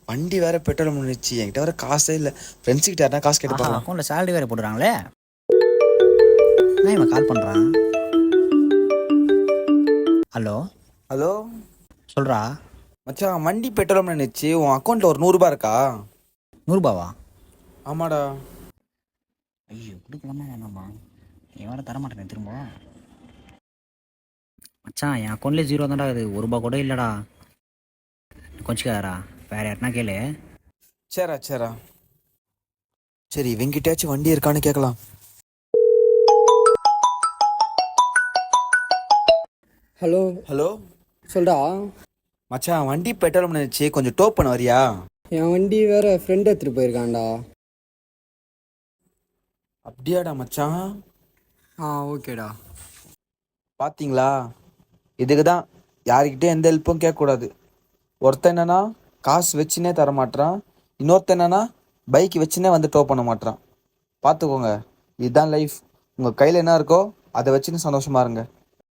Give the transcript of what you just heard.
வண்டி வேற பெட்ரோல் முடிச்சு என்கிட்ட வேற காசே இல்லை. ஃப்ரெண்ட்ஸ் கிட்ட யாரா காசு கேட்டு பார்க்கலாம். அக்கௌண்ட்டில் சேலரி வேறு போட்டுறாங்களே. இவன் கால் பண்ணுறான். ஹலோ ஹலோ சொல்கிறா. மச்சான், வண்டி பெட்ரோல் நினைச்சு உன் அக்கௌண்ட்ல ஒரு 100 ரூபாய் இருக்கா? 100 ரூபாவா? ஆமாடா. ஐயோ கொடுக்கலாமா வேணாமா? என் வேறு தரமாட்டேனே திரும்ப. மச்சான் என் அக்கௌண்ட்லேயே 0 தான்டா இது, 1 ரூபா கூட இல்லைடா. கொஞ்சிக்காரா வேறு யாருனா கேளு. சரி சரி, இவங்கிட்டாச்சும் வண்டி இருக்கான்னு கேட்கலாம். ஹலோ ஹலோ சொல்டா. மச்சான், வண்டி பெட்ரோல் நினைச்சு கொஞ்சம் டோப் பண்ண வரியா? என் வண்டி வேற ஃப்ரெண்ட் எடுத்துட்டு போயிருக்கான்டா. அப்படியாடா மச்சான்? ஓகேடா. பாத்தீங்களா, இதுக்கு தான் யாருக்கிட்டே எந்த ஹெல்ப்பும் கேட்கக்கூடாது. ஒருத்தன் என்னன்னா காசு வச்சுனே தர மாட்டான், இன்னொருத்தன் என்னன்னா பைக் வச்சுனே வந்து டோ பண்ண மாட்டான். பார்த்துக்கோங்க, இதுதான் லைஃப். உங்கள் கையில் என்ன இருக்கோ அதை வச்சுன்னு சந்தோஷமா இருங்க.